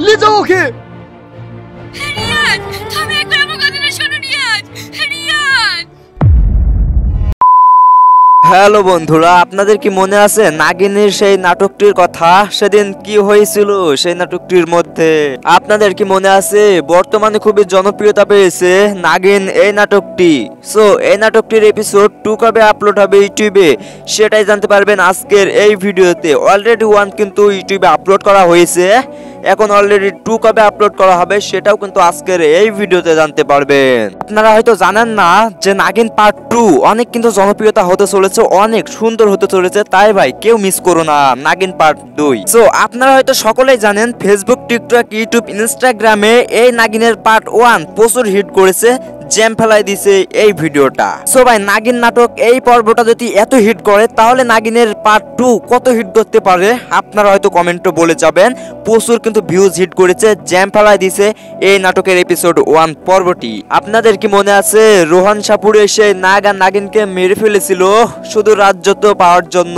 নিয়ে যাও ওকে। রিয়াজ, তুমি একবার আমার কথাটা শোনো রিয়াজ। রিয়াজ, হ্যালো বন্ধুরা, আপনাদের কি মনে আছে নাগিনের সেই নাটকটির কথা? সেদিন কি হয়েছিল সেই নাটকটির মধ্যে? আপনাদের কি মনে আছে? বর্তমানে খুবই জনপ্রিয়তা পেয়েছে নাগিন এই নাটকটি। সো এই নাটকটির এপিসোড 2 কবে আপলোড হবে ইউটিউবে সেটাই জানতে পারবেন আজকের এই ভিডিওতে। অলরেডি 1 কিন্তু ইউটিউবে আপলোড করা হয়েছে, এখন অলরেডি 2 কবে আপলোড করা হবে সেটাও কিন্তু আজকের এই ভিডিওতে জানতে পারবেন। আপনারা হয়তো জানেন না যে নাগিন পার্ট 2 অনেক কিন্তু জনপ্রিয়তা হতে চলেছে, অনেক সুন্দর হতে চলেছে। তাই ভাই কেউ মিস করো না নাগিন পার্ট 2। সো আপনারা হয়তো সকলেই জানেন ফেসবুক, টিকটক, ইউটিউব, ইনস্টাগ্রামে এই নাগিনের পার্ট 1 প্রচুর হিট করেছে, জ্যাম ফেলাই দিছে এই ভিডিওটা। সো ভাই নাগিন নাটক এই পর্বটা যদি এত হিট করে তাহলে নাগিনের পার্ট 2 কত হিট করতে পারে আপনারা হয়তো কমেন্টে বলে যাবেন। প্রচুর কিন্তু ভিউজ হিট করেছে, জ্যাম ফেলাই দিছে এই নাটকের এপিসোড 1 পর্বটি। আপনাদের কি মনে আছে রোহন সাপুর এসে নাগ আর নাগিনকে মেরে ফেলেছিল শুধু রাজ্যত্ব পাওয়ার জন্য?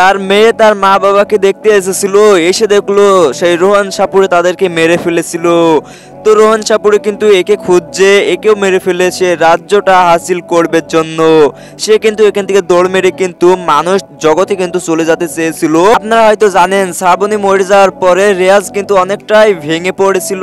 তার মেয়ে তার মা বাবাকে দেখতে এসেছিল, এসে দেখলো সেই রোহন সাপুরে তাদেরকে মেরে ফেলেছিল। তো রোহন সাপুরে কিন্তু একে খুঁজছে, একেও মেরে ফেলেছে রাজ্যটা হাসিল করবে জন্য। সে কিন্তু এখান থেকে দৌড় মেরে কিন্তু মানুষ জগতে কিন্তু চলে যেতে চেয়েছিল। আপনারা হয়তো জানেন শ্রাবণী মরে যাওয়ার পরে রিয়াজ কিন্তু অনেকটাই ভেঙে পড়েছিল।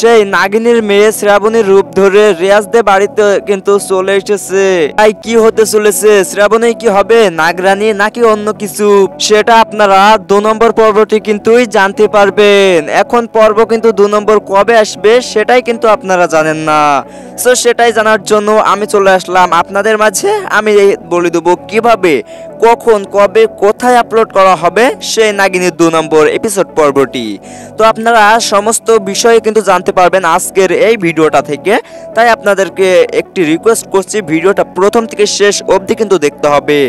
সেই নাগিনীর মেয়ে শ্রাবণীর রূপ ধরে রিয়াজদের বাড়িতে কিন্তু চলে এসেছে। তাই কি হতে চলেছে, শ্রাবণী কি হবে নাগরানী নাকি অন্য কিছু, সেটা আপনারা 2 নম্বর পর্বটি কিন্তুই জানতে পারবেন। এখন পর্ব কিন্তু 2 নম্বর কবে আসবে সেটাই কিন্তু আপনারা জানেন না। সো সেটাই জানার জন্য আমি চলে আসলাম আপনাদের মাঝে। আমি বলে দেবো কিভাবে, কখন, কবে, কোথায় আপলোড করা হবে সেই নাগিনীর 2 নম্বর এপিসোড পর্বটি। তো আপনারা সমস্ত বিষয়ে কিন্তু জানতে পারবেন আজকের এই ভিডিওটা থেকে। তাই আপনাদেরকে একটি রিকোয়েস্ট করছি, ভিডিওটা প্রথম থেকে শেষ অবধি কিন্তু দেখতে হবে।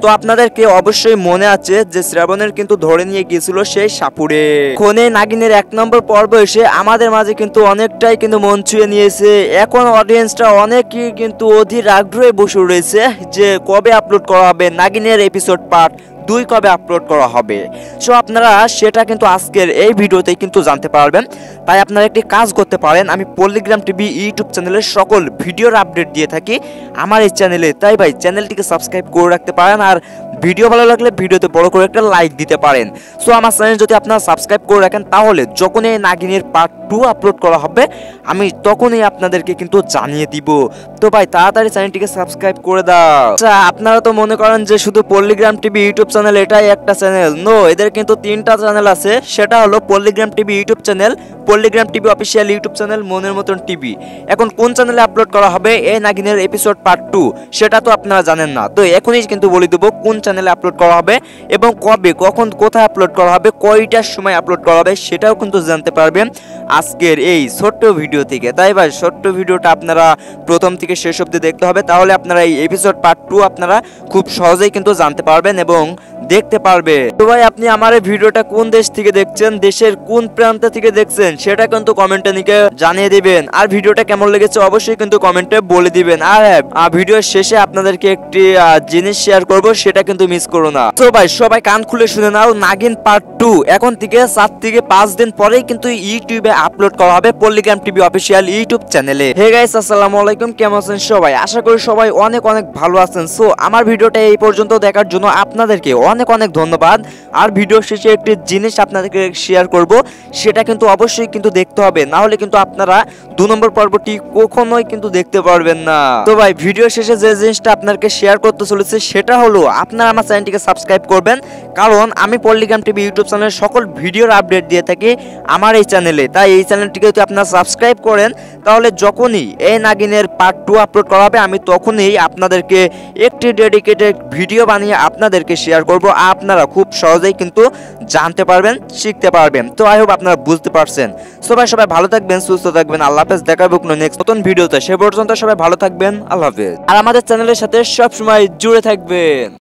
তো আপনাদেরকে অবশ্যই মনে আছে যে শ্রাবণের কিন্তু ধরে নিয়ে গিয়েছিল সেই সাপুরে। কোনে নাগিনের 1 নম্বর পর্ব এসে আমাদের মাঝে কিন্তু অনেকটাই কিন্তু মন ছুঁয়ে নিয়েছে। এখন অডিয়েন্সটা অনেকই কিন্তু অধীর আগ্রহে বসে রয়েছে যে কবে আপলোড করা হবে নাগিনের এপিসোড পার্ট 2 কবে আপলোড করা হবে। সো আপনারা সেটা কিন্তু আজকের এই ভিডিওতে কিন্তু জানতে পারবেন। তাই আপনারা একটি কাজ করতে পারেন, আমি পল্লিগ্রাম টিভি ইউটিউব চ্যানেলের সকল ভিডিওর আপডেট দিয়ে থাকি আমার এই চ্যানেলে। তাই ভাই চ্যানেলটিকে সাবস্ক্রাইব করে রাখতে পারেন, আর ভিডিও ভালো লাগলে ভিডিওতে বড় করে একটা লাইক দিতে পারেন। সো আমার চ্যানেল যদি আপনারা সাবস্ক্রাইব করে রাখেন তাহলে যখন এই নাগিনের পার্ট 2 আপলোড করা হবে আমি তখনই আপনাদেরকে কিন্তু জানিয়ে দিব। তো ভাই তাড়াতাড়ি চ্যানেলটিকে সাবস্ক্রাইব করে দাও। আচ্ছা আপনারা তো মনে করেন যে শুধু পল্লিগ্রাম টিভি ইউটিউব চ্যানেল এটাই একটা চ্যানেল। নো, এদের কিন্তু 3টা চ্যানেল আছে। সেটা হলো পল্লিগ্রাম TV YouTube channel, পল্লিগ্রাম TV official YouTube channel, মনের মতন টিভি। এখন কোন চ্যানেলে আপলোড করা হবে এই নাগিনের এপিসোড পার্ট 2 সেটা তো আপনারা জানেন না। তো এখনই কিন্তু বলে দেবো কোন চ্যানেলে আপলোড করা হবে এবং কবে, কখন, কোথায় আপলোড করা হবে, কয়টার সময় আপলোড করা হবে সেটাও কিন্তু জানতে পারবেন আজকের এই ছোট্ট ভিডিও থেকে। তাই ভাই ছোট্ট ভিডিওটা আপনারা প্রথম থেকে শেষ অবধি দেখতে হবে, তাহলে আপনারা এই এপিসোড পার্ট 2 আপনারা খুব সহজেই কিন্তু জানতে পারবেন এবং দেখতে পারবে। তো ভাই আপনি আমার এই ভিডিওটা কোন দেশ থেকে দেখছেন, দেশের কোন প্রান্ত থেকে দেখছেন সেটা কিন্তু কমেন্টে লিখে জানিয়ে দিবেন। আর ভিডিওটা কেমন লেগেছে অবশ্যই কিন্তু কমেন্টে বলে দিবেন। আর ভিডিওর শেষে আপনাদেরকে একটি জিনিস শেয়ার করব, সেটা কিন্তু মিস করো না। তো ভাই সবাই কান খুলে শুনে নাও, নাগিন পার্ট 2 এখন থেকে 4 থেকে 5 দিন পরেই কিন্তু ইউটিউবে আপলোড করা হবে পল্লিগ্রাম টিভি অফিসিয়াল ইউটিউব চ্যানেলে। হে গাইস আসসালামু আলাইকুম, কেমন আছেন সবাই? আশা করি সবাই অনেক অনেক ভালো আছেন। সো আমার ভিডিওটা এই পর্যন্ত দেখার জন্য আপনাদেরকে অনেক অনেক ধন্যবাদ। আর ভিডিও শেষে একটি জিনিস আপনাদেরকে শেয়ার করব, সেটা কিন্তু অবশ্যই কিন্তু দেখতে হবে, না হলে কিন্তু আপনারা 2 নম্বর পর্বটি কখনোই কিন্তু দেখতে পারবেন না। তো ভাই ভিডিও শেষে যে জিনিসটা আপনাদেরকে শেয়ার করতে চলেছে সেটা হলো আপনারা আমার চ্যানেলটিকে সাবস্ক্রাইব করবেন, কারণ আমি পল্লিগ্রাম টিভি ইউটিউব চ্যানেলে সকল ভিডিওর আপডেট দিয়ে থাকি আমার এই চ্যানেলে। তাই এই চ্যানেলটিকে যদি আপনারা সাবস্ক্রাইব করেন তাহলে যখনই এই নাগিনের পার্ট 2 আপলোড করা হবে আমি তখনই আপনাদেরকে একটি ডেডিকেটেড ভিডিও বানিয়ে আপনাদেরকে শেয়ার করব। আপনারা খুব সহজেই কিন্তু জানতে পারবেন, শিখতে পারবেন। তো আই হোপ আপনারা বুঝতে পারছেন। সবাই ভালো থাকবেন, সুস্থ থাকবেন। আল্লাহ হাফেজ, দেখা হবে কোনো নেক্সট নতুন ভিডিওতে। সে পর্যন্ত সবাই ভালো থাকবেন, আল্লাহ হাফেজ। আর আমাদের চ্যানেলের সাথে সবসময় জুড়ে থাকবেন।